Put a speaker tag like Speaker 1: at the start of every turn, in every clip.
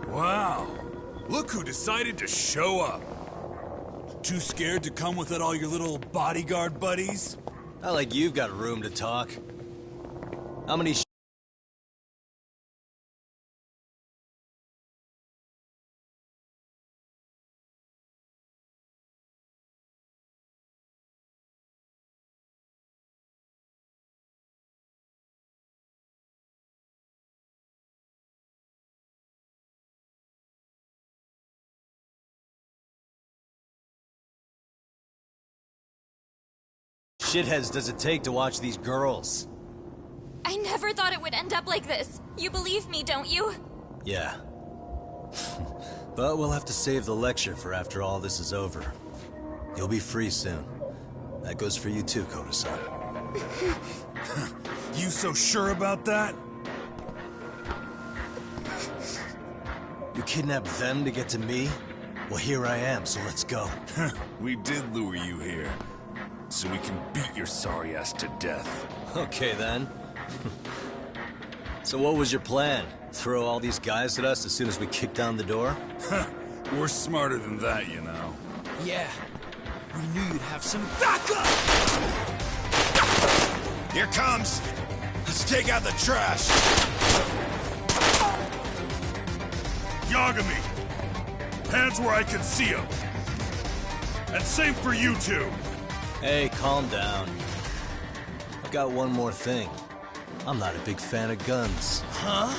Speaker 1: Wow. Look who decided to show up. Too scared to come with all your little bodyguard buddies?
Speaker 2: Not like you've got room to talk. How many shitheads does it take to watch these girls?
Speaker 3: I never thought it would end up like this. You believe me, don't you?
Speaker 2: Yeah. But we'll have to save the lecture for after all this is over. You'll be free soon. That goes for you too, Koda-san.
Speaker 1: You so sure about that?
Speaker 2: You kidnapped them to get to me? Well, here I am, so let's go.
Speaker 1: We did lure you here, so we can beat your sorry ass to death.
Speaker 2: Okay, then. So what was your plan? Throw all these guys at us as soon as we kick down the door?
Speaker 1: We're smarter than that, you know.
Speaker 4: Yeah. We knew you'd have some backup!
Speaker 1: Here comes! Let's take out the trash! Yagami! Hands where I can see them! And same for you two!
Speaker 2: Hey, calm down. I've got one more thing. I'm not a big fan of guns.
Speaker 4: Huh?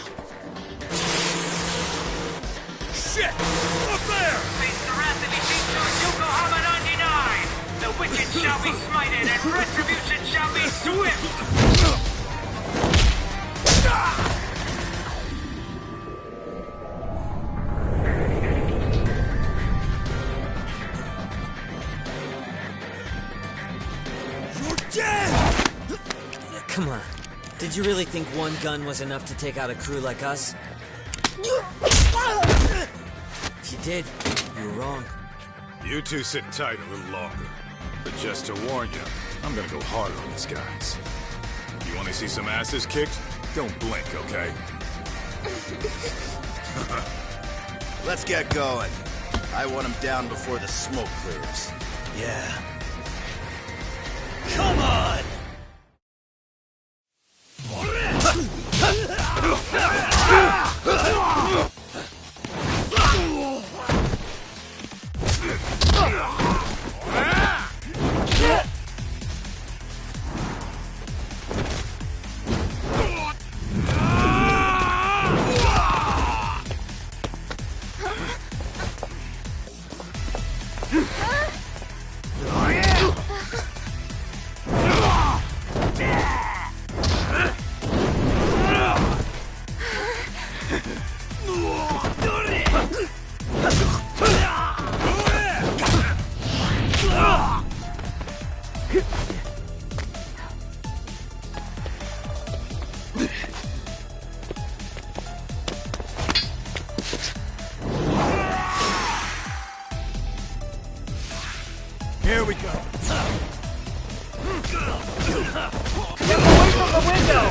Speaker 1: Shit! Up there!
Speaker 5: Face the wrath of Ijincho Yokohama 99! The wicked shall be smited and retribution shall be swift!
Speaker 4: You're dead!
Speaker 6: Come on. Did you really think one gun was enough to take out a crew like us? If you did, you were wrong.
Speaker 7: You two sit tight a little longer. But just to warn you, I'm gonna go harder on these guys. You wanna see some asses kicked? Don't blink, okay?
Speaker 8: Let's get going. I want him down before the smoke clears.
Speaker 2: Yeah.
Speaker 4: Come on!
Speaker 1: Here we go.
Speaker 5: Get away from the window!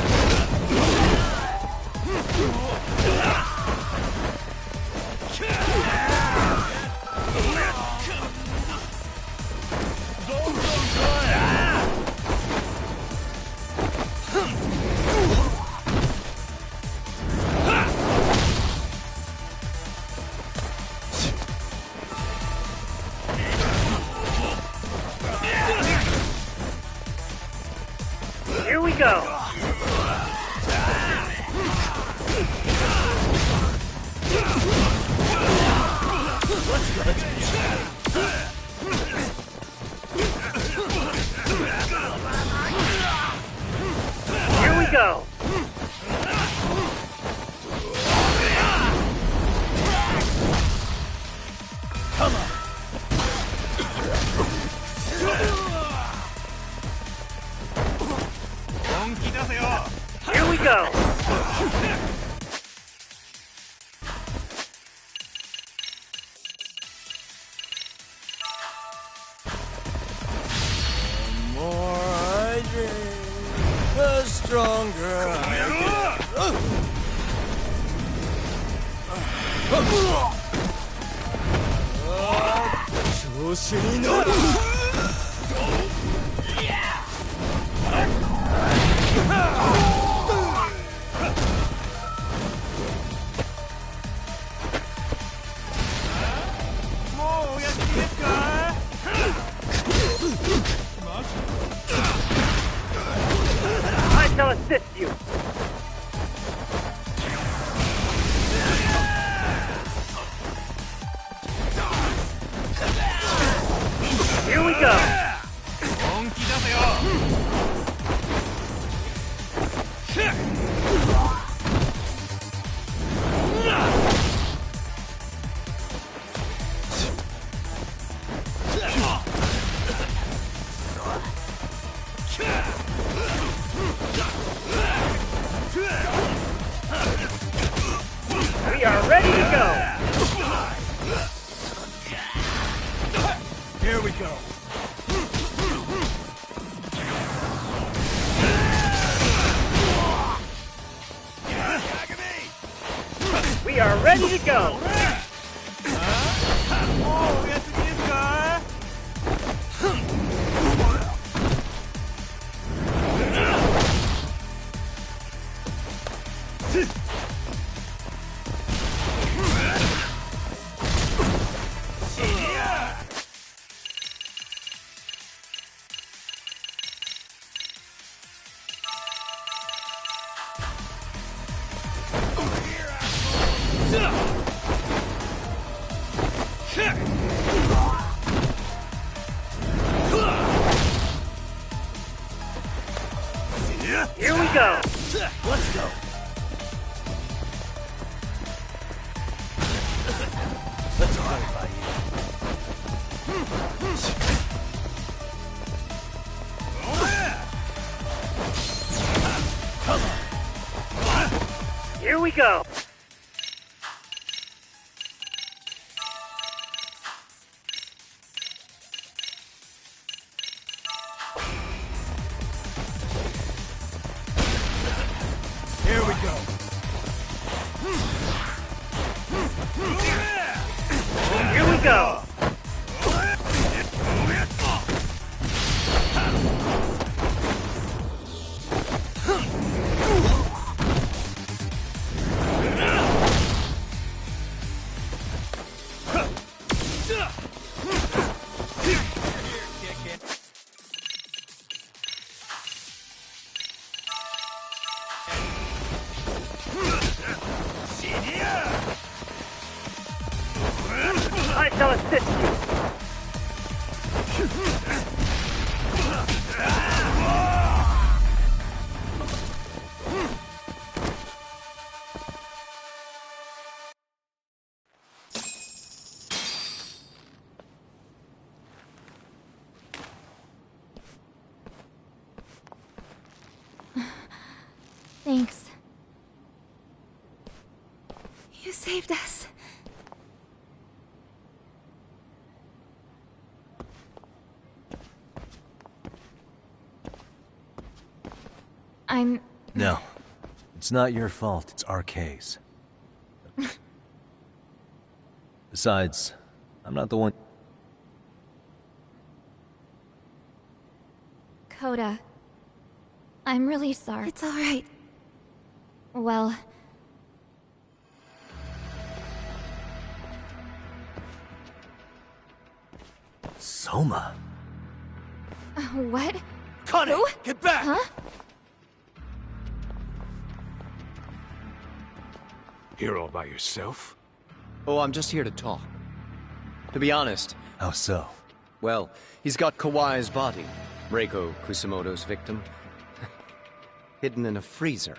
Speaker 5: Here we go! Here we go! Here we go!
Speaker 2: The more I drink, the stronger I get.
Speaker 5: I shall assist you. Here we go. We are ready to go.
Speaker 1: Here we go.
Speaker 5: We are ready to go. Here we go.
Speaker 2: Let's go. Let's run by you.
Speaker 5: Here we go.
Speaker 1: Here we go.
Speaker 5: Here we go. I shall assist you.
Speaker 3: Thanks. You saved us.
Speaker 2: No. It's not your fault. It's our case. Besides, I'm not the one...
Speaker 3: Coda. I'm really sorry. It's alright. Well...
Speaker 2: Soma?
Speaker 3: What?
Speaker 4: Connie,
Speaker 3: Who?
Speaker 4: get back!
Speaker 3: Huh?
Speaker 4: Here all by yourself?
Speaker 9: Oh, I'm just here to talk. To be honest,
Speaker 2: How so?
Speaker 9: well, he's got Kawai's body, Reiko Kusamoto's victim, hidden in a freezer.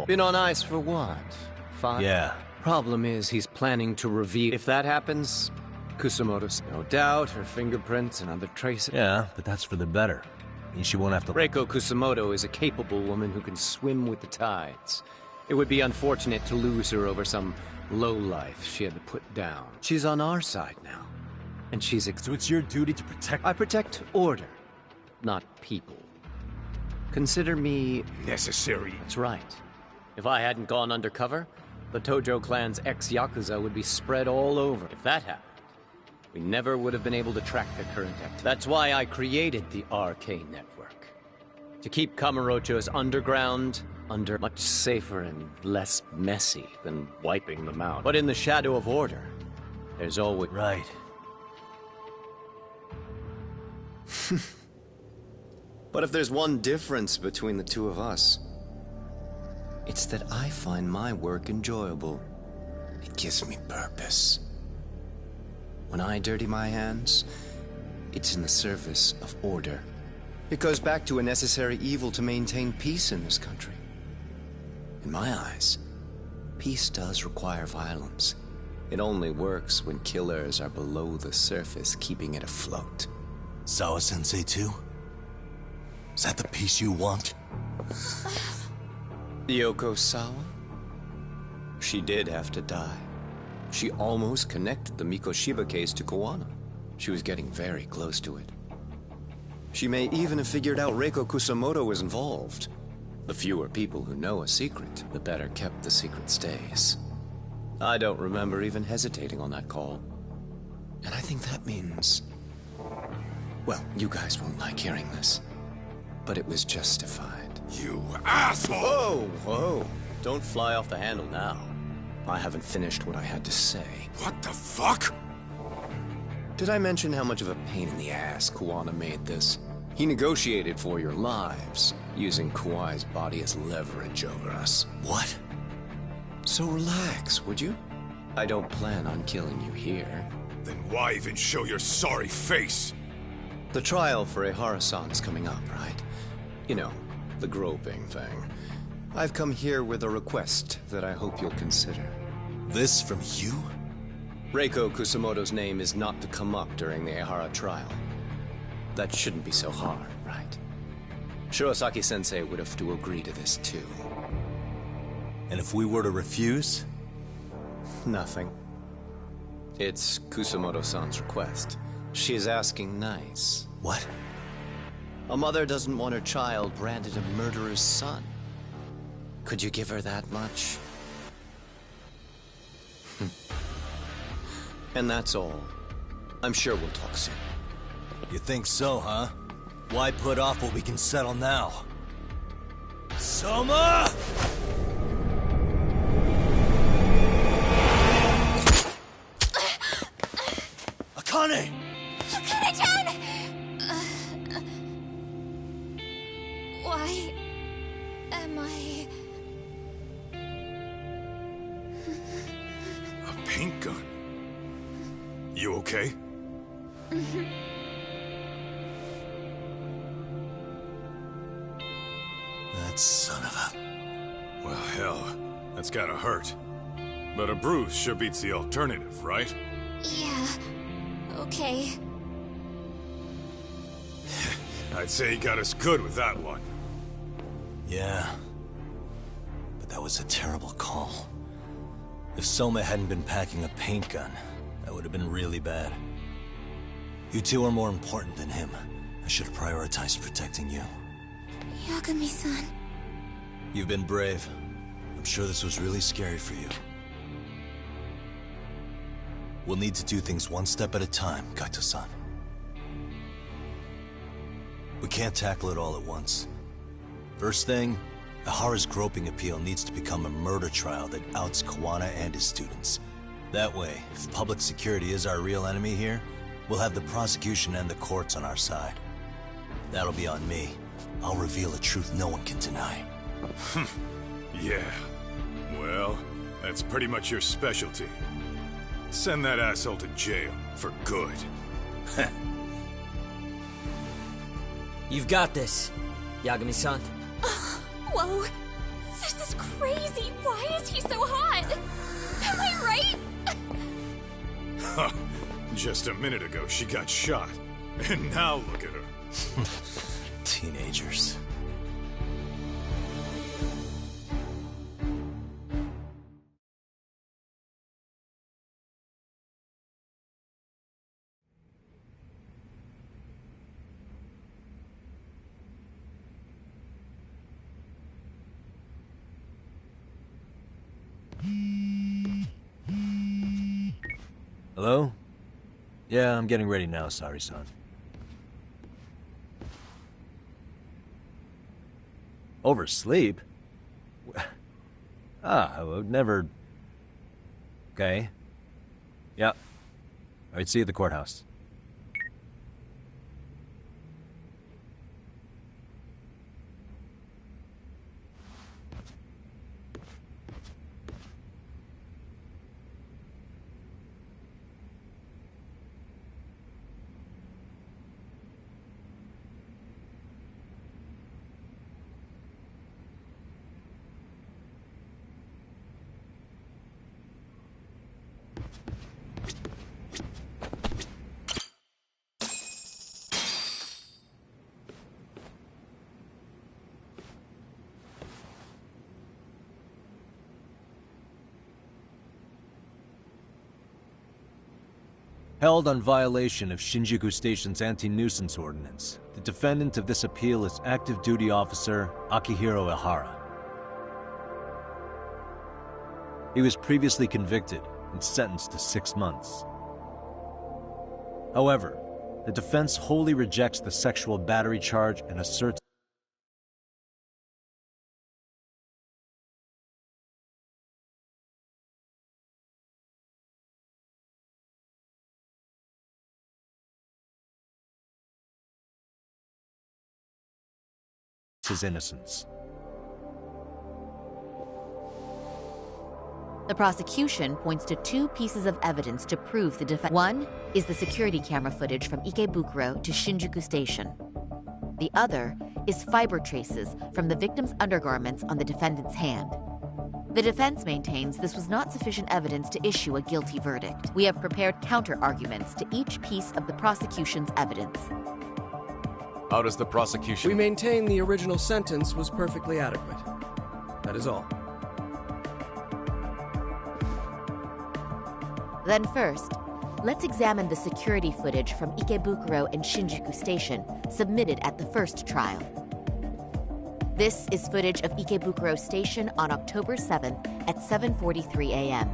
Speaker 9: Been on ice for what? 5?
Speaker 2: Yeah.
Speaker 9: Problem is, he's planning to reveal. If that happens, Kusamoto's no doubt, her fingerprints and other traces.
Speaker 2: Yeah, but that's for the better. Means she won't have to...
Speaker 9: Reiko Kusamoto is a capable woman who can swim with the tides. It would be unfortunate to lose her over some lowlife she had to put down. She's on our side now, and she's...
Speaker 2: So it's your duty to protect...
Speaker 9: I protect order, not people. Consider me...
Speaker 4: Necessary.
Speaker 9: That's right. If I hadn't gone undercover, the Tojo clan's ex-Yakuza would be spread all over. If that happened, we never would have been able to track the current activity. That's why I created the RK Network. To keep Kamurocho's underground under much safer and less messy than wiping them out. But in the shadow of order, there's always...
Speaker 2: Right.
Speaker 10: But if there's one difference between the two of us, it's that I find my work enjoyable. It gives me purpose. When I dirty my hands, it's in the service of order. It goes back to a necessary evil to maintain peace in this country. In my eyes, peace does require violence. It only works when killers are below the surface, keeping it afloat.
Speaker 2: Sawa-sensei too? Is that the peace you want?
Speaker 10: Yoko Sawa? She did have to die. She almost connected the Mikoshiba case to Koana. She was getting very close to it. She may even have figured out Reiko Kusamoto was involved. The fewer people who know a secret, the better kept the secret stays. I don't remember even hesitating on that call. And I think that means... Well, you guys won't like hearing this, but it was justified.
Speaker 7: You asshole!
Speaker 10: Whoa, whoa. Don't fly off the handle now. I haven't finished what I had to say.
Speaker 7: What the fuck?
Speaker 10: Did I mention how much of a pain in the ass Kuwana made this? He negotiated for your lives, using Kuwai's body as leverage over us.
Speaker 2: What?
Speaker 10: So relax, would you? I don't plan on killing you here.
Speaker 7: Then why even show your sorry face?
Speaker 10: The trial for Ehara-san is coming up, right? You know, the groping thing. I've come here with a request that I hope you'll consider.
Speaker 2: This from you?
Speaker 10: Reiko Kusamoto's name is not to come up during the Ehara trial. That shouldn't be so hard, right? Shirosaki-sensei would have to agree to this too.
Speaker 2: And if we were to refuse?
Speaker 10: Nothing. It's Kusamoto-san's request. She is asking nice.
Speaker 2: What?
Speaker 10: A mother doesn't want her child branded a murderer's son. Could you give her that much? And that's all. I'm sure we'll talk soon.
Speaker 2: You think so, huh? Why put off what we can settle now? Soma! Akane!
Speaker 3: Akane-chan! Why am I...
Speaker 7: A paint gun? You okay?
Speaker 2: That son of a...
Speaker 7: Well, hell, that's gotta hurt. But a bruise sure beats the alternative, right?
Speaker 3: Yeah. Okay.
Speaker 7: I'd say he got us good with that one.
Speaker 2: Yeah. But that was a terrible call. If Soma hadn't been packing a paint gun, that would have been really bad. You two are more important than him. I should have prioritized protecting you.
Speaker 3: Yagami-san.
Speaker 2: You've been brave. I'm sure this was really scary for you. We'll need to do things one step at a time, Kaito-san. We can't tackle it all at once. First thing, Ehara's groping appeal needs to become a murder trial that outs Kuwana and his students. That way, if public security is our real enemy here, we'll have the prosecution and the courts on our side. That'll be on me. I'll reveal a truth no one can deny.
Speaker 7: Yeah. Well, that's pretty much your specialty. Send that asshole to jail, for good.
Speaker 6: You've got this, Yagami-san.
Speaker 3: Whoa. This is crazy. Why is he so hot? Am I right?
Speaker 7: Just a minute ago, she got shot. And now look at her.
Speaker 2: Teenagers. Hello? Yeah, I'm getting ready now, Sari-san. Oversleep? I would never... Okay. Yeah. Alright, see you at the courthouse. Held on violation of Shinjuku Station's anti-nuisance ordinance, the defendant of this appeal is active duty officer Akihiro Ihara. He was previously convicted and sentenced to 6 months. However, the defense wholly rejects the sexual battery charge and asserts his innocence.
Speaker 11: The prosecution points to 2 pieces of evidence to prove the defense. One is the security camera footage from Ikebukuro to Shinjuku Station. The other is fiber traces from the victim's undergarments on the defendant's hand. The defense maintains this was not sufficient evidence to issue a guilty verdict. We have prepared counter-arguments to each piece of the prosecution's evidence.
Speaker 12: How does the prosecution...
Speaker 13: We maintain the original sentence was perfectly adequate. That is all.
Speaker 11: Then first, let's examine the security footage from Ikebukuro and Shinjuku Station submitted at the first trial. This is footage of Ikebukuro Station on October 7th at 7:43 a.m.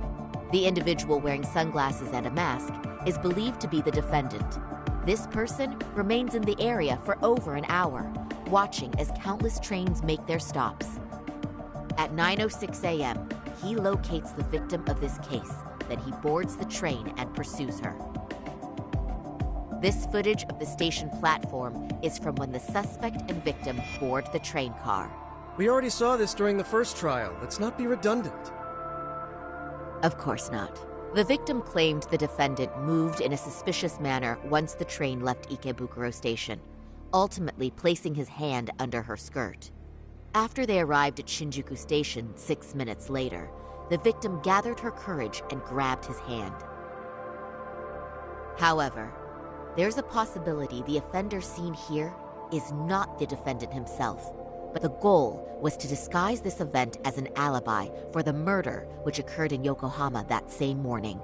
Speaker 11: The individual wearing sunglasses and a mask is believed to be the defendant. This person remains in the area for over an hour, watching as countless trains make their stops. At 9:06 a.m., he locates the victim of this case. Then he boards the train and pursues her. This footage of the station platform is from when the suspect and victim board the train car.
Speaker 13: We already saw this during the first trial. Let's not be redundant.
Speaker 11: Of course not. The victim claimed the defendant moved in a suspicious manner once the train left Ikebukuro Station, ultimately placing his hand under her skirt. After they arrived at Shinjuku Station 6 minutes later, the victim gathered her courage and grabbed his hand. However, there's a possibility the offender seen here is not the defendant himself, but the goal was to disguise this event as an alibi for the murder which occurred in Yokohama that same morning.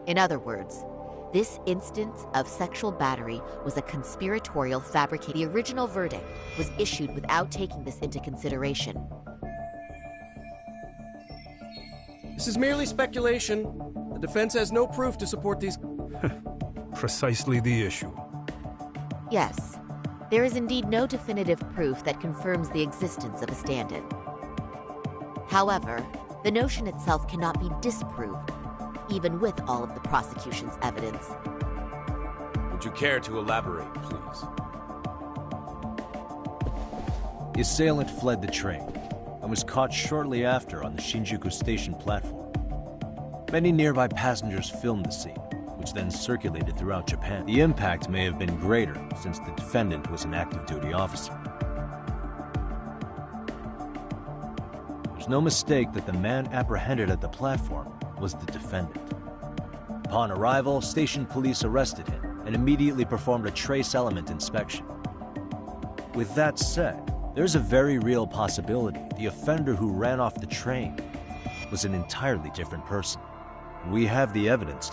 Speaker 11: In other words, this instance of sexual battery was a conspiratorial fabrication. The original verdict was issued without taking this into consideration.
Speaker 13: This is merely speculation. The defense has no proof to support these...
Speaker 14: Precisely the issue.
Speaker 11: Yes, there is indeed no definitive proof that confirms the existence of a stand-in. However, the notion itself cannot be disproved, even with all of the prosecution's evidence.
Speaker 12: Would you care to elaborate, please?
Speaker 2: The assailant fled the train and was caught shortly after on the Shinjuku Station platform. Many nearby passengers filmed the scene, which then circulated throughout Japan. The impact may have been greater since the defendant was an active duty officer. There's no mistake that the man apprehended at the platform was the defendant. Upon arrival, station police arrested him and immediately performed a trace element inspection. With that said, there's a very real possibility the offender who ran off the train was an entirely different person. We have the evidence.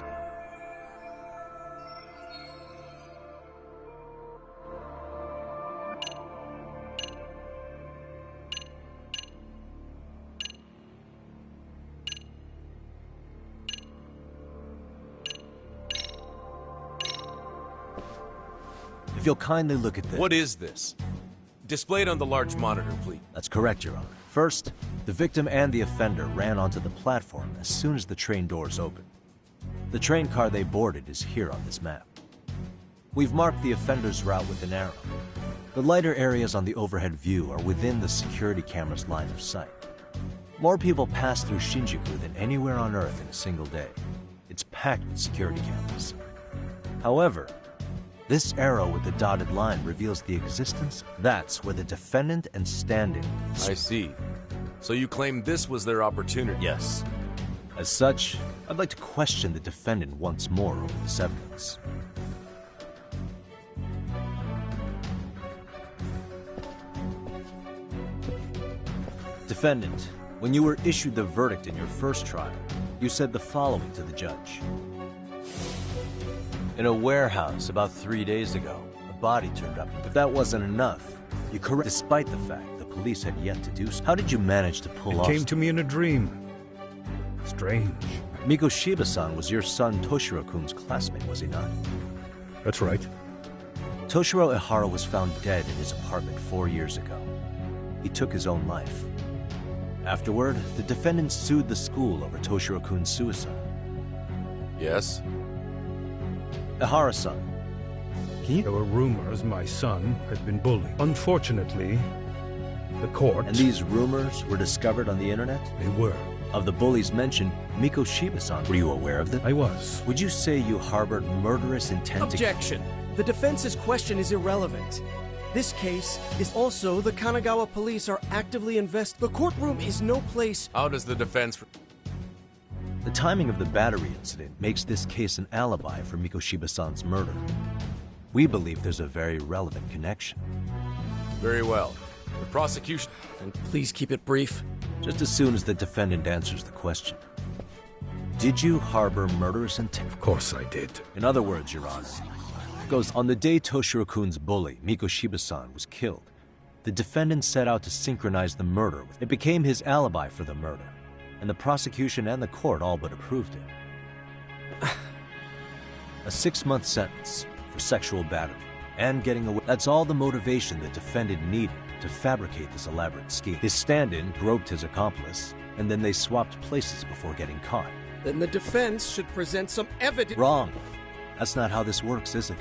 Speaker 2: If you'll kindly look at this.
Speaker 12: What is this? Display it on the large monitor, please.
Speaker 2: That's correct, Your Honor. First, the victim and the offender ran onto the platform as soon as the train doors opened. The train car they boarded is here on this map. We've marked the offender's route with an arrow. The lighter areas on the overhead view are within the security camera's line of sight. More people pass through Shinjuku than anywhere on Earth in a single day. It's packed with security cameras. However, this arrow with the dotted line reveals the existence. That's where the defendant and stand-in.
Speaker 12: I see. So you claim this was their opportunity?
Speaker 2: Yes. As such, I'd like to question the defendant once more over this evidence. Defendant, when you were issued the verdict in your first trial, you said the following to the judge. In a warehouse about 3 days ago, a body turned up. If that wasn't enough, you correct despite the fact the police had yet to do so. How did you manage to pull off?
Speaker 14: It came to me in a dream. Strange.
Speaker 2: Mikoshiba-san was your son Toshiro-kun's classmate, was he not?
Speaker 14: That's right.
Speaker 2: Toshiro Ihara was found dead in his apartment 4 years ago. He took his own life. Afterward, the defendant sued the school over Toshiro-kun's suicide.
Speaker 12: Yes?
Speaker 2: Ihara-san,
Speaker 14: there were rumors my son had been bullied. Unfortunately, the court...
Speaker 2: And these rumors were discovered on the internet?
Speaker 14: They were.
Speaker 2: Of the bullies mentioned, Mikoshiba-san, were you aware of them?
Speaker 14: I was.
Speaker 2: Would you say you harbored murderous intent?
Speaker 13: Objection! The defense's question is irrelevant. This case is also the Kanagawa police are actively The courtroom is no place...
Speaker 12: How does the defense...
Speaker 2: The timing of the battery incident makes this case an alibi for Mikoshiba-san's murder. We believe there's a very relevant connection.
Speaker 12: Very well. The prosecution...
Speaker 13: And please keep it brief.
Speaker 2: Just as soon as the defendant answers the question. Did you harbor murderous intent?
Speaker 14: Of course I did.
Speaker 2: In other words, Your Honor, goes on the day Toshiro-kun's bully, Mikoshiba-san, was killed, the defendant set out to synchronize the murder. It became his alibi for the murder, and the prosecution and the court all but approved it. A 6-month sentence for sexual battery and getting away. That's all the motivation the defendant needed to fabricate this elaborate scheme. His stand-in groped his accomplice, and then they swapped places before getting caught.
Speaker 13: Then the defense should present some evidence.
Speaker 2: Wrong. That's not how this works, is it?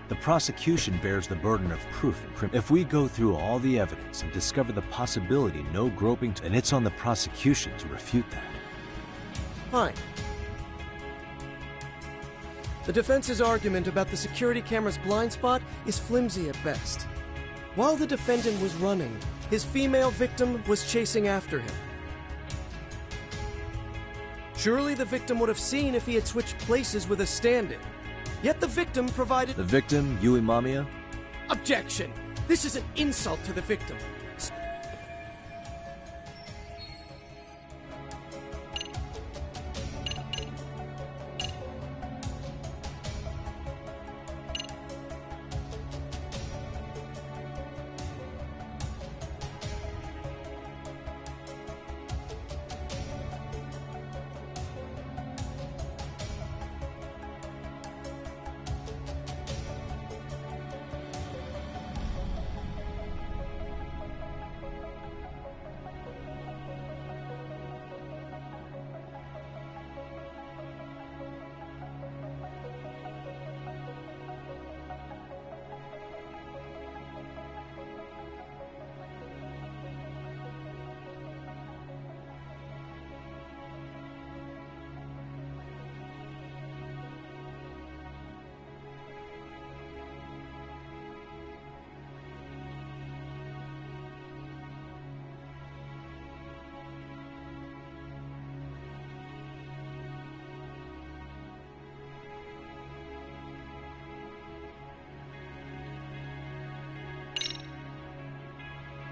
Speaker 2: The prosecution bears the burden of proof in criminal. If we go through all the evidence and discover the possibility no groping, and it's on the prosecution to refute that.
Speaker 13: Fine. The defense's argument about the security camera's blind spot is flimsy at best. While the defendant was running, his female victim was chasing after him. Surely the victim would have seen if he had switched places with a stand-in. Yet the victim provided...
Speaker 2: The victim, Yui Mamiya?
Speaker 13: Objection! This is an insult to the victim.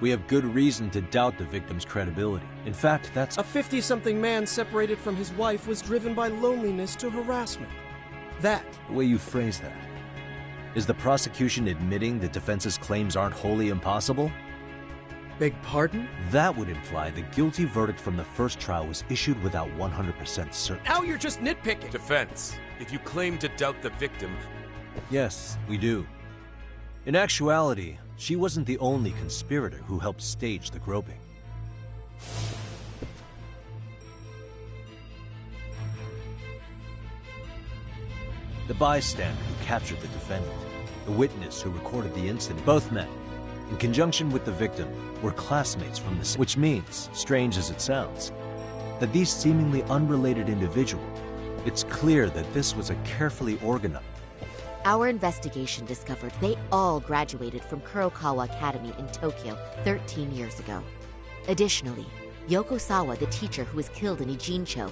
Speaker 2: We have good reason to doubt the victim's credibility. In fact, that's...
Speaker 13: A 50-something man separated from his wife was driven by loneliness to harassment. That...
Speaker 2: The way you phrase that. Is the prosecution admitting the defense's claims aren't wholly impossible?
Speaker 13: Beg pardon?
Speaker 2: That would imply the guilty verdict from the first trial was issued without 100% certainty.
Speaker 13: Now you're just nitpicking!
Speaker 12: Defense, if you claim to doubt the victim...
Speaker 2: Yes, we do. In actuality, she wasn't the only conspirator who helped stage the groping. The bystander who captured the defendant, the witness who recorded the incident, both men, in conjunction with the victim, were classmates from the... Which means, strange as it sounds, that these seemingly unrelated individuals, it's clear that this was a carefully organized...
Speaker 11: Our investigation discovered they all graduated from Kurokawa Academy in Tokyo 13 years ago. Additionally, Yoko Sawa, the teacher who was killed in Ijincho,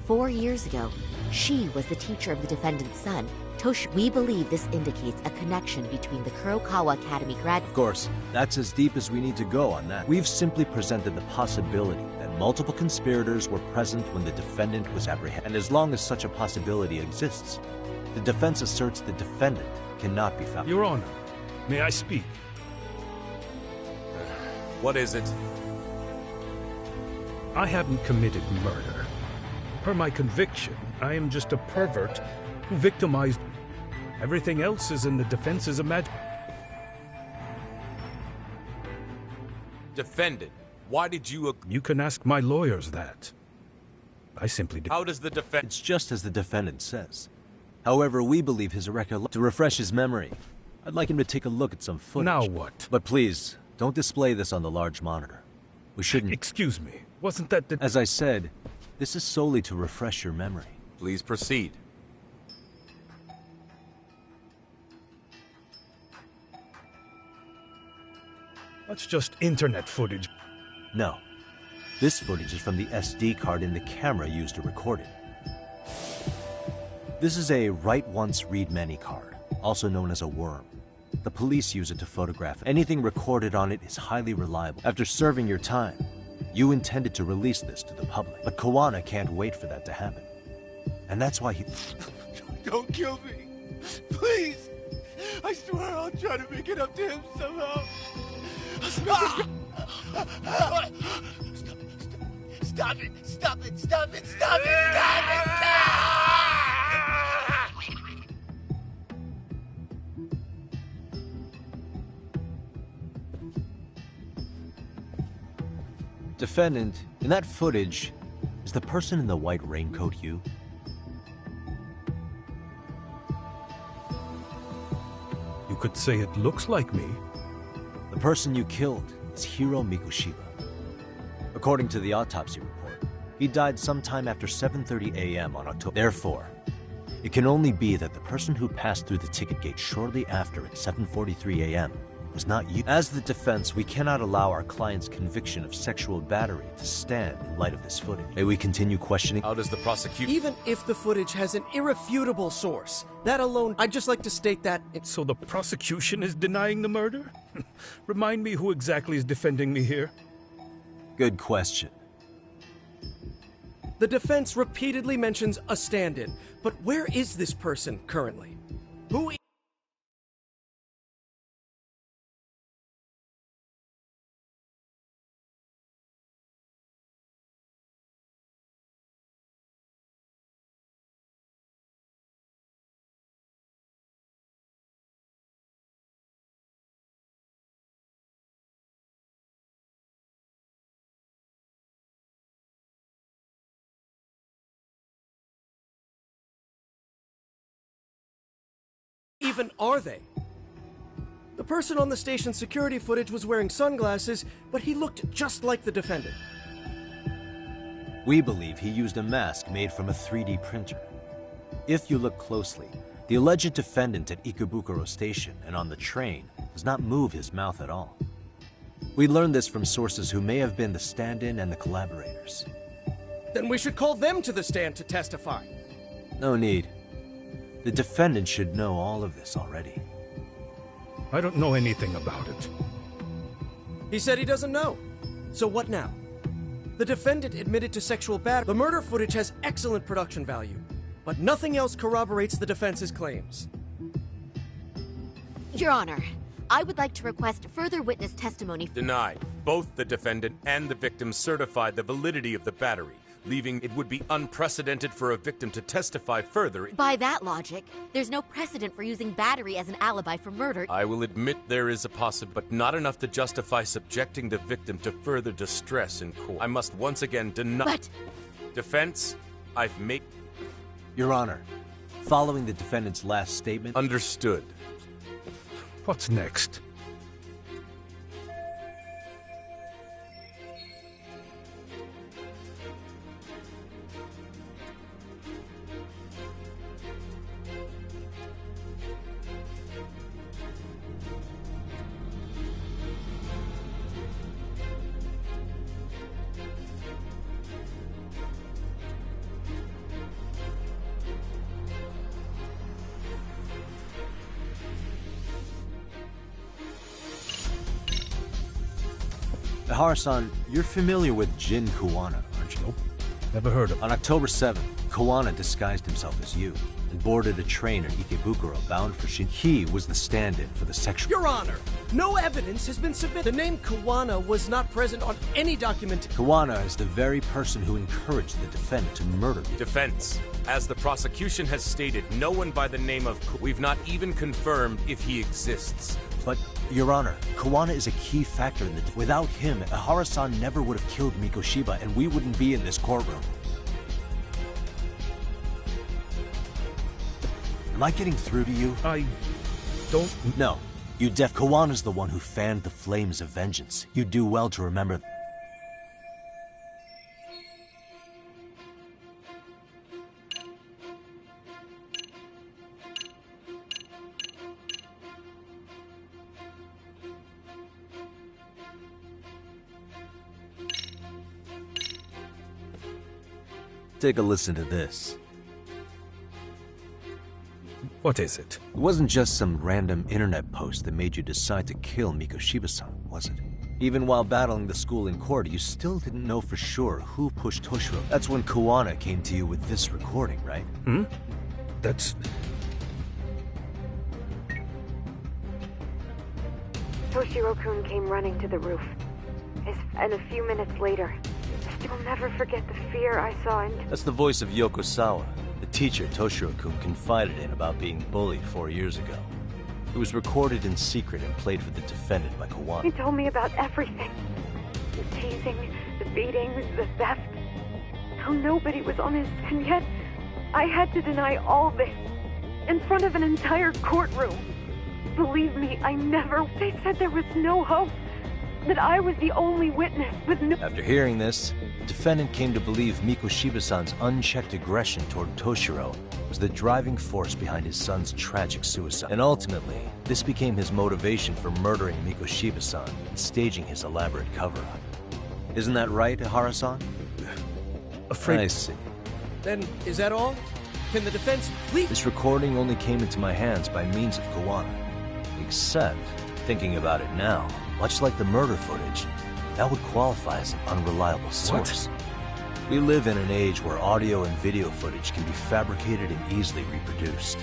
Speaker 11: 4 years ago, she was the teacher of the defendant's son, Toshi. We believe this indicates a connection between the Kurokawa Academy grad...
Speaker 2: Of course, that's as deep as we need to go on that. We've simply presented the possibility that multiple conspirators were present when the defendant was apprehended. And as long as such a possibility exists, the defense asserts the defendant cannot be found.
Speaker 14: Your Honor, may I speak?
Speaker 12: What is it?
Speaker 14: I haven't committed murder. Per my conviction, I am just a pervert who victimized... Everything else is in the defense's imagination.
Speaker 12: Defendant, why did you...
Speaker 14: You can ask my lawyers that. I simply...
Speaker 12: How does the defense...
Speaker 2: It's just as the defendant says. However, we believe his recollection... To refresh his memory, I'd like him to take a look at some footage.
Speaker 14: Now what?
Speaker 2: But please, don't display this on the large monitor. We shouldn't...
Speaker 14: Excuse me, wasn't that the...
Speaker 2: As I said, this is solely to refresh your memory.
Speaker 12: Please proceed.
Speaker 14: That's just internet footage.
Speaker 2: No. This footage is from the SD card in the camera used to record it. This is a write once, read many card, also known as a worm. The police use it to photograph. Anything recorded on it is highly reliable. After serving your time, you intended to release this to the public. But Kawana can't wait for that to happen. And that's why he...
Speaker 15: Don't kill me. Please. I swear I'll try to make it up to him somehow. Stop it! Stop it! Stop it! Stop it! Stop it!
Speaker 2: Defendant, in that footage, is the person in the white raincoat you?
Speaker 14: You could say it looks like me.
Speaker 2: The person you killed is Hiro Mikoshiba. According to the autopsy report, he died sometime after 7:30 a.m. on October. Therefore, it can only be that the person who passed through the ticket gate shortly after at 7:43 a.m. was not you. As the defense, we cannot allow our client's conviction of sexual battery to stand in light of this footage. May we continue questioning?
Speaker 12: How does the prosecution...
Speaker 13: Even if the footage has an irrefutable source, that alone, I'd just like to state that...
Speaker 14: So the prosecution is denying the murder? Remind me who exactly is defending me here?
Speaker 2: Good question.
Speaker 13: The defense repeatedly mentions a stand-in, but where is this person currently? Who is... even are they? The person on the station security footage was wearing sunglasses, but he looked just like the defendant.
Speaker 2: We believe he used a mask made from a 3D printer. If you look closely, the alleged defendant at Ikebukuro Station and on the train does not move his mouth at all. We learned this from sources who may have been the stand-in and the collaborators.
Speaker 13: Then we should call them to the stand to testify.
Speaker 2: No need. The defendant should know all of this already.
Speaker 14: I don't know anything about it.
Speaker 13: He said he doesn't know. So what now? The defendant admitted to sexual battery. The murder footage has excellent production value, but nothing else corroborates the defense's claims.
Speaker 11: Your Honor, I would like to request further witness testimony.
Speaker 12: Denied. Both the defendant and the victim certified the validity of the battery. leaving it would be unprecedented for a victim to testify further.
Speaker 11: By that logic, there's no precedent for using battery as an alibi for murder.
Speaker 12: I will admit there is a possibility, but not enough to justify subjecting the victim to further distress in court. I must once again deny—
Speaker 11: But—
Speaker 12: Defense, I've made—
Speaker 2: Your Honor, following the defendant's last statement—
Speaker 12: Understood.
Speaker 14: What's next?
Speaker 2: Ihara-san, you're familiar with Jin Kuwana, aren't you?
Speaker 14: Nope. Never heard of him.
Speaker 2: On October 7th, Kuwana disguised himself as you and boarded a train at Ikebukuro bound for Shin. He was the stand-in for the sexual—
Speaker 13: Your Honor, no evidence has been submitted. The name Kuwana was not present on any document.
Speaker 2: Kuwana is the very person who encouraged the defendant to murder you.
Speaker 12: Defense, as the prosecution has stated, no one by the name of— We've not even confirmed if he exists.
Speaker 2: But, Your Honor, Kuwana is a key factor in the— Without him, Ihara-san never would have killed Mikoshiba, and we wouldn't be in this courtroom. Am I getting through to you?
Speaker 14: I don't—
Speaker 2: No. You Kuwana's the one who fanned the flames of vengeance. You do well to remember— Take a listen to this.
Speaker 14: What is it?
Speaker 2: It wasn't just some random internet post that made you decide to kill Mikoshiba-san, was it? Even while battling the school in court, you still didn't know for sure who pushed Toshiro. That's when Kuwana came to you with this recording, right?
Speaker 14: Hmm? That's—
Speaker 16: Toshiro-kun came running to the roof. And a few minutes later, I'll never forget the fear I saw in—
Speaker 2: That's the voice of Yoko Sawa, the teacher Toshiro-kun confided in about being bullied 4 years ago. It was recorded in secret and played for the defendant by Kuwana.
Speaker 16: He told me about everything. The teasing, the beatings, the theft. How nobody was on his— And yet, I had to deny all this in front of an entire courtroom. Believe me, I never— They said there was no hope. That I was the only witness with no—
Speaker 2: After hearing this, the defendant came to believe Mikoshiba-san's unchecked aggression toward Toshiro was the driving force behind his son's tragic suicide. And ultimately, this became his motivation for murdering Mikoshiba-san and staging his elaborate cover-up. Isn't that right, Ihara-san?
Speaker 14: Afraid—
Speaker 2: I see.
Speaker 13: Then, is that all? Can the defense please—
Speaker 2: This recording only came into my hands by means of Kuwana. Except, thinking about it now, much like the murder footage, that would qualify as an unreliable source. What? We live in an age where audio and video footage can be fabricated and easily reproduced.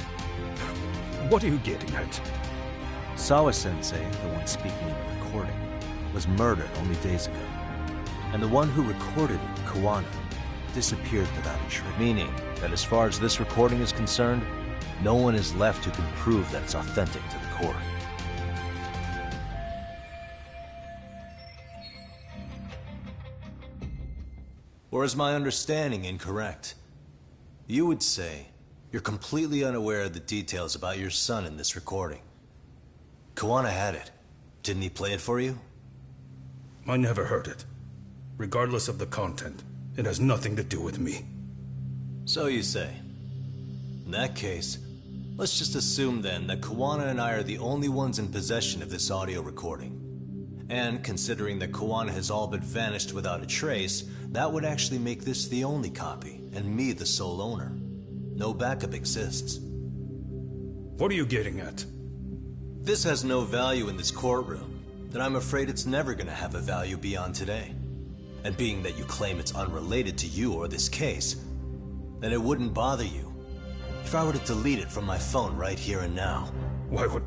Speaker 14: What are you getting at?
Speaker 2: Sawa-sensei, the one speaking in the recording, was murdered only days ago. And the one who recorded it, Kuwana, disappeared without a trace. Meaning that as far as this recording is concerned, no one is left who can prove that it's authentic to the court. Or is my understanding incorrect? You would say you're completely unaware of the details about your son in this recording. Kuwana had it. Didn't he play it for you?
Speaker 14: I never heard it. Regardless of the content, it has nothing to do with me.
Speaker 2: So you say. In that case, let's just assume then that Kuwana and I are the only ones in possession of this audio recording. And considering that Kuwana has all but vanished without a trace, that would actually make this the only copy, and me the sole owner. No backup exists.
Speaker 14: What are you getting at?
Speaker 2: This has no value in this courtroom, then I'm afraid it's never gonna have a value beyond today. And being that you claim it's unrelated to you or this case, then it wouldn't bother you if I were to delete it from my phone right here and now.
Speaker 14: Why would...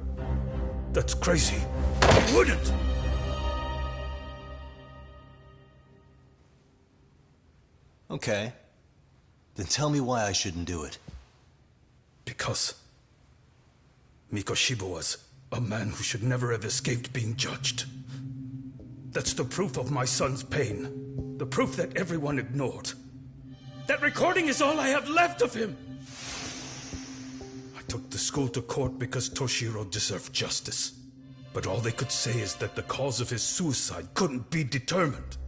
Speaker 14: That's crazy. I wouldn't!
Speaker 2: Okay. Then tell me why I shouldn't do it.
Speaker 14: Because Mikoshiba was a man who should never have escaped being judged. That's the proof of my son's pain. The proof that everyone ignored. That recording is all I have left of him! I took the school to court because Toshiro deserved justice. But all they could say is that the cause of his suicide couldn't be determined.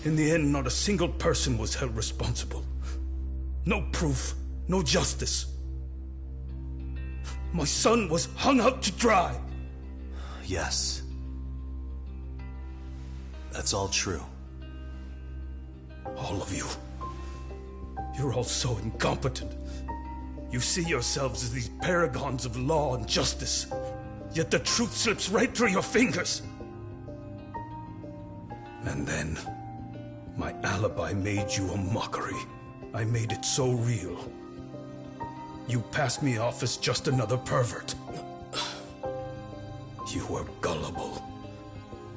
Speaker 14: In the end, not a single person was held responsible. No proof, no justice. My son was hung out to dry.
Speaker 2: Yes. That's all true.
Speaker 14: All of you. You're all so incompetent. You see yourselves as these paragons of law and justice. Yet the truth slips right through your fingers. And then, my alibi made you a mockery. I made it so real. You passed me off as just another pervert. You were gullible.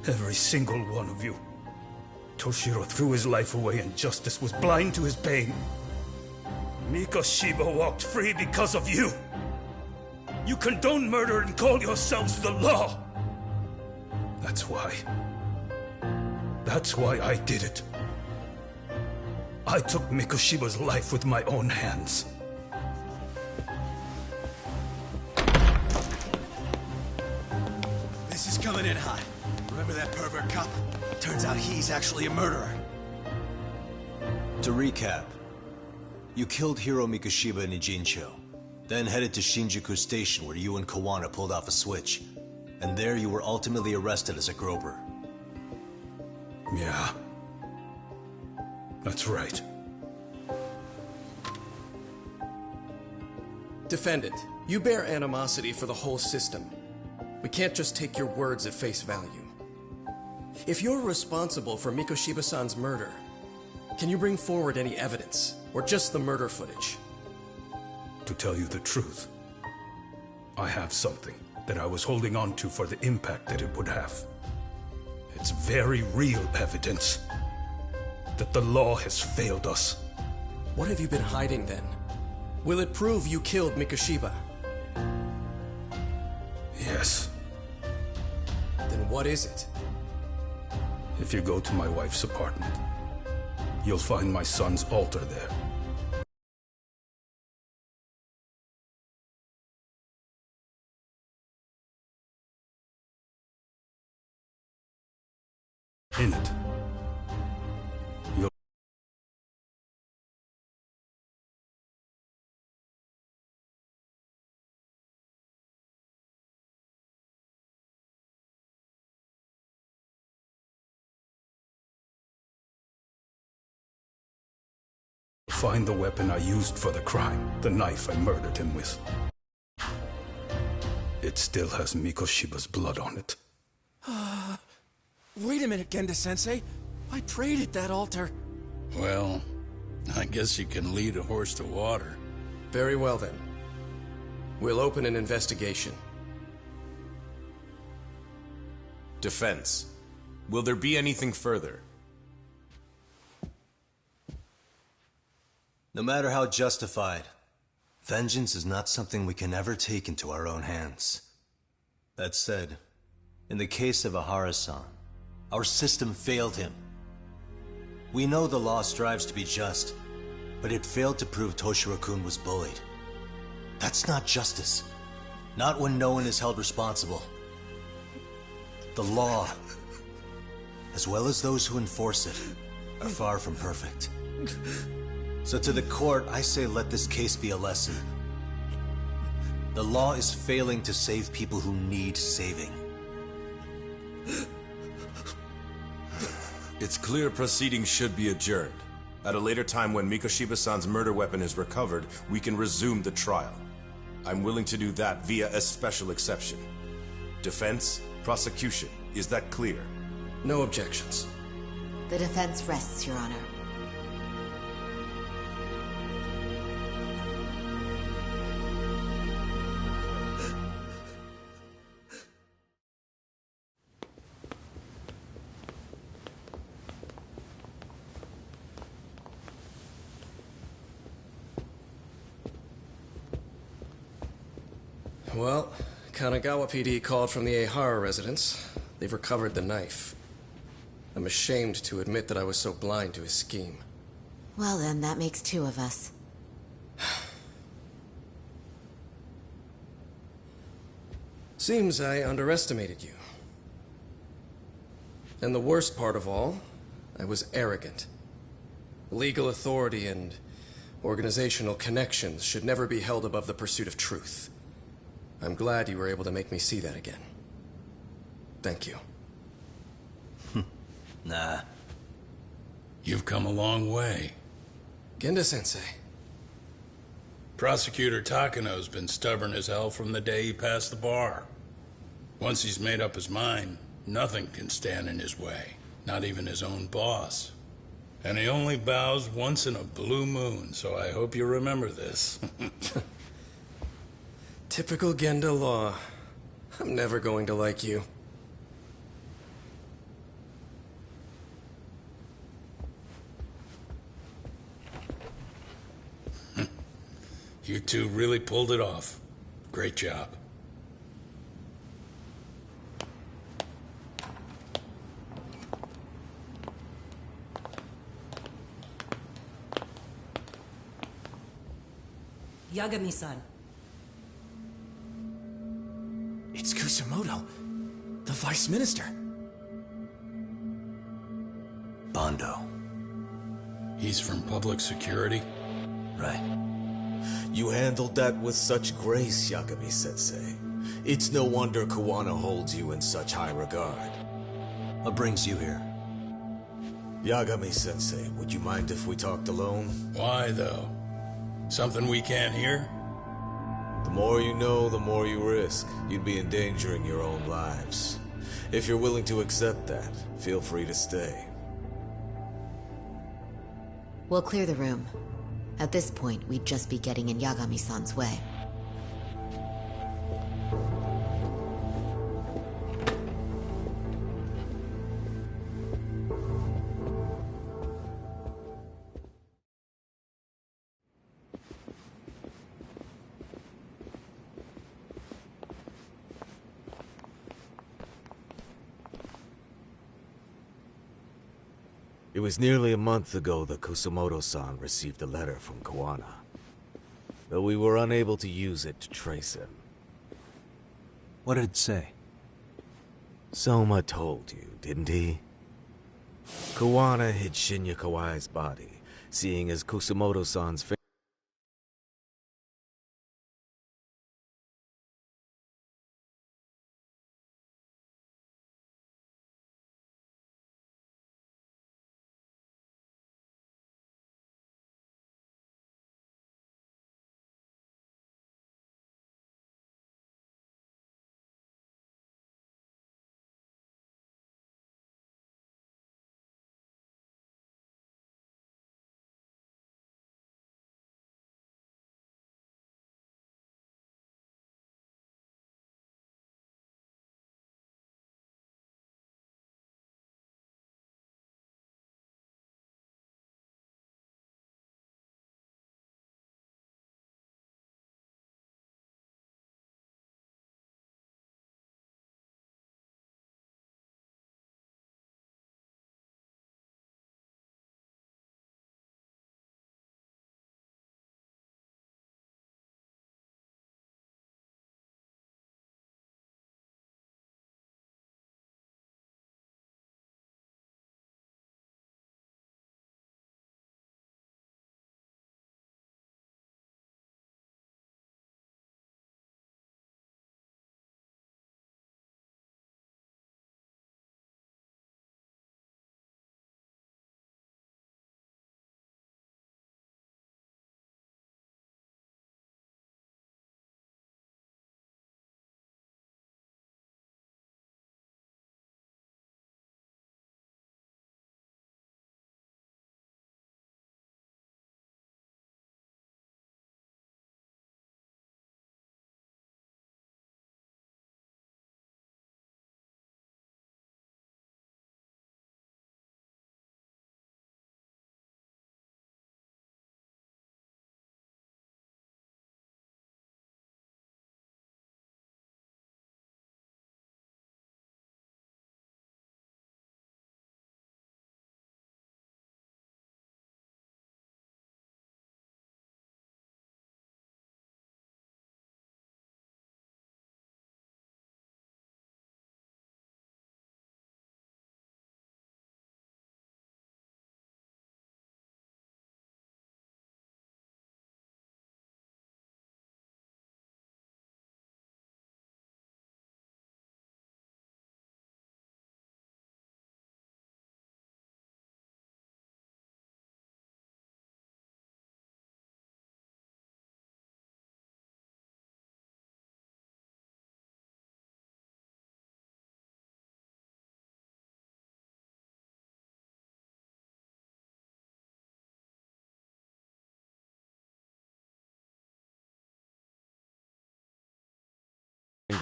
Speaker 14: Every single one of you. Toshiro threw his life away and justice was blind to his pain. Mikoshiba walked free because of you. You condone murder and call yourselves the law. That's why I did it. I took Mikoshiba's life with my own hands.
Speaker 4: This is coming in hot. Remember that pervert cop? Turns out he's actually a murderer.
Speaker 2: To recap, you killed Hiro Mikoshiba in Ijincho, then headed to Shinjuku Station where you and Kawana pulled off a switch. And there you were ultimately arrested as a groper.
Speaker 14: Yeah. That's right.
Speaker 13: Defendant, you bear animosity for the whole system. We can't just take your words at face value. If you're responsible for Mikoshiba-san's murder, can you bring forward any evidence, or just the murder footage?
Speaker 14: To tell you the truth, I have something that I was holding on to for the impact that it would have. It's very real evidence that the law has failed us.
Speaker 13: What have you been hiding then? Will it prove you killed Mikoshiba?
Speaker 14: Yes.
Speaker 13: Then what is it?
Speaker 14: If you go to my wife's apartment, you'll find my son's altar there. In it, you'll find the weapon I used for the crime, the knife I murdered him with. It still has Mikoshiba's blood on it.
Speaker 4: Wait a minute, Genda-sensei. I prayed at that altar.
Speaker 17: Well, I guess you can lead a horse to water.
Speaker 13: Very well then. We'll open an investigation.
Speaker 12: Defense. Will there be anything further?
Speaker 2: No matter how justified, vengeance is not something we can ever take into our own hands. That said, in the case of Ahara-san, our system failed him. We know the law strives to be just, but it failed to prove Toshiro-kun was bullied. That's not justice. Not when no one is held responsible. The law, as well as those who enforce it, are far from perfect. So to the court, I say let this case be a lesson. The law is failing to save people who need saving.
Speaker 12: It's clear proceedings should be adjourned. At a later time when Mikoshiba-san's murder weapon is recovered, we can resume the trial. I'm willing to do that via a special exception. Defense, prosecution, is that clear?
Speaker 13: No objections.
Speaker 11: The defense rests, Your Honor.
Speaker 13: Well, Kanagawa PD called from the Ehara residence. They've recovered the knife. I'm ashamed to admit that I was so blind to his scheme.
Speaker 11: Well then, that makes two of us.
Speaker 13: Seems I underestimated you. And the worst part of all, I was arrogant. Legal authority and organizational connections should never be held above the pursuit of truth. I'm glad you were able to make me see that again. Thank you.
Speaker 2: Nah.
Speaker 17: You've come a long way.
Speaker 13: Genda-sensei.
Speaker 17: Prosecutor Takano's been stubborn as hell from the day he passed the bar. Once he's made up his mind, nothing can stand in his way. Not even his own boss. And he only bows once in a blue moon, so I hope you remember this.
Speaker 13: Typical Genda law. I'm never going to like you.
Speaker 17: You two really pulled it off. Great job.
Speaker 18: Yagami-san.
Speaker 4: It's Kusumoto, the Vice Minister.
Speaker 2: Bondo.
Speaker 17: He's from public security?
Speaker 2: Right.
Speaker 19: You handled that with such grace, Yagami-sensei. It's no wonder Kuwana holds you in such high regard.
Speaker 2: What brings you here?
Speaker 19: Yagami-sensei, would you mind if we talked alone?
Speaker 17: Why, though? Something we can't hear?
Speaker 19: The more you know, the more you risk. You'd be endangering your own lives. If you're willing to accept that, feel free to stay.
Speaker 11: We'll clear the room. At this point, we'd just be getting in Yagami-san's way.
Speaker 19: It was nearly a month ago that Kusumoto-san received a letter from Kuwana, though we were unable to use it to trace him.
Speaker 2: What did it say?
Speaker 19: Soma told you, didn't he? Kuwana hid Shinya Kawai's body, seeing as Kusumoto-san's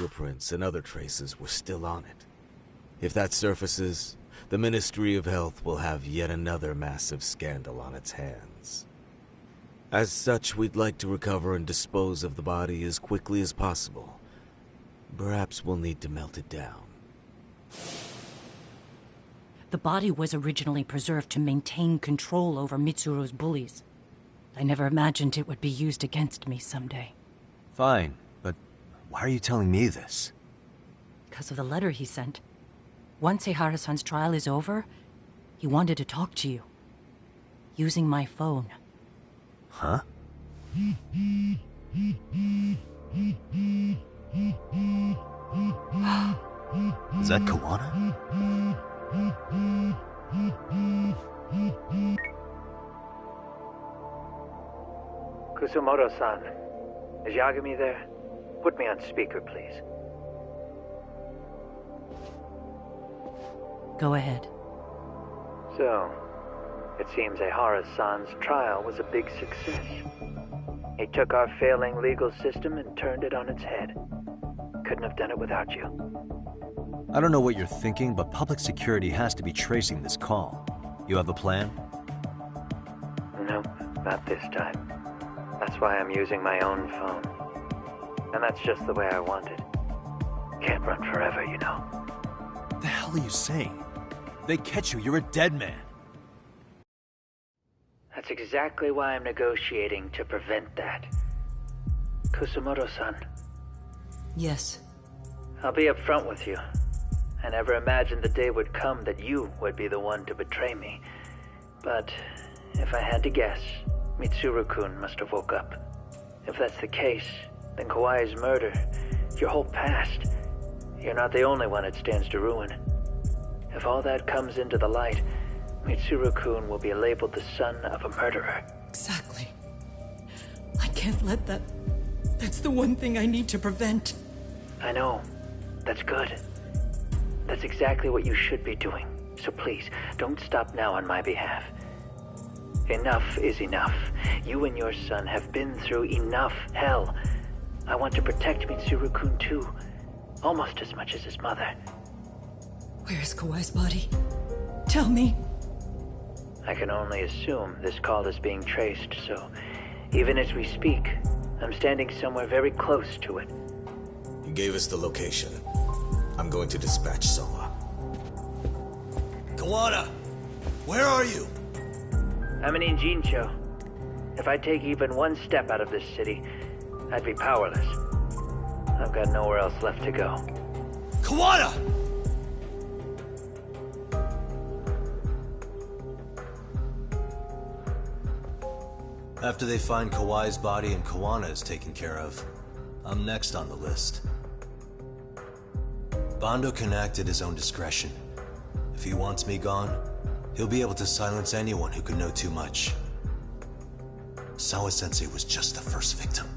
Speaker 19: fingerprints and other traces were still on it. If that surfaces, the Ministry of Health will have yet another massive scandal on its hands. As such, we'd like to recover and dispose of the body as quickly as possible. Perhaps we'll need to melt it down.
Speaker 18: The body was originally preserved to maintain control over Mitsuru's bullies. I never imagined it would be used against me someday.
Speaker 2: Fine, but why are you telling me this?
Speaker 18: Because of the letter he sent. Once Ehara-san's trial is over, he wanted to talk to you. Using my phone.
Speaker 2: Huh? Is that Kawana?
Speaker 20: Kusumoto-san, is Yagami there? Put me on speaker, please.
Speaker 18: Go ahead.
Speaker 20: So, it seems Ehara-san's trial was a big success. He took our failing legal system and turned it on its head. Couldn't have done it without you.
Speaker 2: I don't know what you're thinking, but public security has to be tracing this call. You have a plan?
Speaker 20: Nope, not this time. That's why I'm using my own phone. And that's just the way I want it. Can't run forever, you know.
Speaker 2: What the hell are you saying? If they catch you, you're a dead man.
Speaker 20: That's exactly why I'm negotiating to prevent that. Kusumoto-san.
Speaker 18: Yes.
Speaker 20: I'll be upfront with you. I never imagined the day would come that you would be the one to betray me. But if I had to guess, Mitsuru-kun must have woke up. If that's the case, then Kawai's murder, your whole past, you're not the only one it stands to ruin. If all that comes into the light, Mitsuru-kun will be labeled the son of a murderer.
Speaker 18: Exactly. I can't let that... That's the one thing I need to prevent.
Speaker 20: I know. That's good. That's exactly what you should be doing. So please, don't stop now on my behalf. Enough is enough. You and your son have been through enough hell. I want to protect Mitsuru-kun too. Almost as much as his mother.
Speaker 18: Where's Kawai's body? Tell me.
Speaker 20: I can only assume this call is being traced, so even as we speak, I'm standing somewhere very close to it.
Speaker 2: You gave us the location. I'm going to dispatch Soma.
Speaker 4: Kawana! Where are you?
Speaker 20: I'm in Jincho. If I take even one step out of this city, I'd be powerless. I've got nowhere else left to go.
Speaker 4: Kawana!
Speaker 2: After they find Kawai's body and Kawana is taken care of, I'm next on the list. Bando can act at his own discretion. If he wants me gone, he'll be able to silence anyone who can know too much. Sawa-sensei was just the first victim.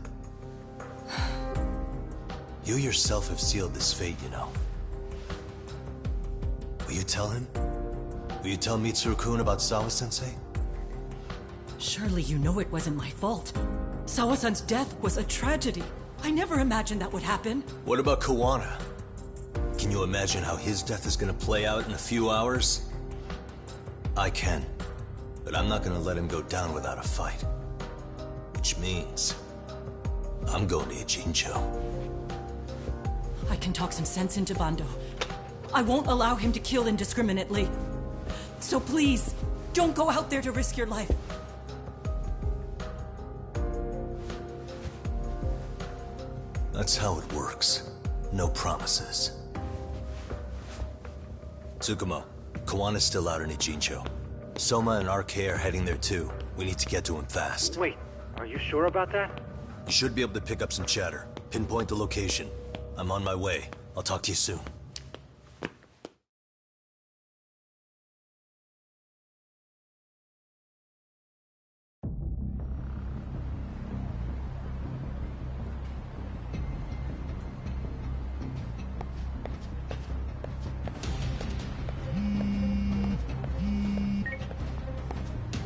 Speaker 2: You yourself have sealed this fate, you know. Will you tell him? Will you tell Mitsuru-kun about Sawa-sensei?
Speaker 18: Surely you know it wasn't my fault. Sawa-san's death was a tragedy. I never imagined that would happen.
Speaker 2: What about Kawana? Can you imagine how his death is gonna play out in a few hours? I can, but I'm not gonna let him go down without a fight. Which means, I'm going to Ijincho.
Speaker 18: I can talk some sense into Bando. I won't allow him to kill indiscriminately. So please, don't go out there to risk your life.
Speaker 2: That's how it works. No promises. Tsukumo, Kawana's still out in Ijincho. Soma and RK are heading there too. We need to get to him fast.
Speaker 20: Wait, are you sure about that?
Speaker 2: You should be able to pick up some chatter. Pinpoint the location. I'm on my way. I'll talk to you soon.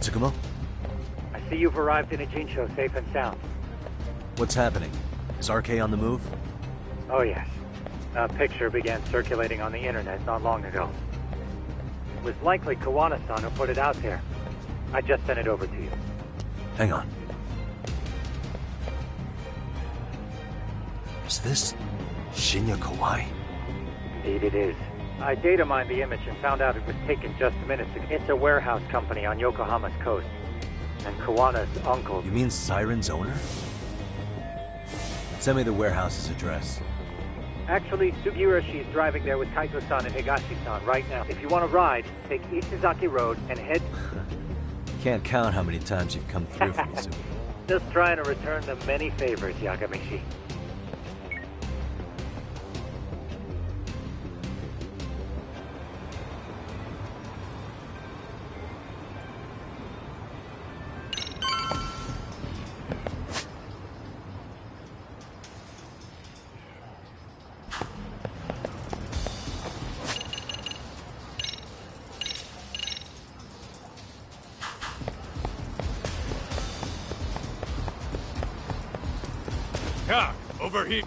Speaker 2: Tsukumo?
Speaker 20: I see you've arrived in Ijincho safe and sound.
Speaker 2: What's happening? Is RK on the move?
Speaker 20: Oh yes.
Speaker 21: A picture began circulating on the internet not long ago. It was likely Kawana-san who put it out there. I just sent it over to you.
Speaker 2: Hang on. Is this Shinya Kawai?
Speaker 21: Indeed it is. I data mined the image and found out it was taken just minutes ago. It's a warehouse company on Yokohama's coast. And Kawana's uncle...
Speaker 2: You mean Siren's owner? Send me the warehouse's address.
Speaker 21: Actually, Sugiura, she's driving there with Kaito-san and Higashi-san right now. If you want to ride, take Ishizaki Road and head...
Speaker 2: Can't count how many times you've come through for me, Sugi.
Speaker 21: Just trying to return the many favors, Yagamishi.
Speaker 7: Kak, over here.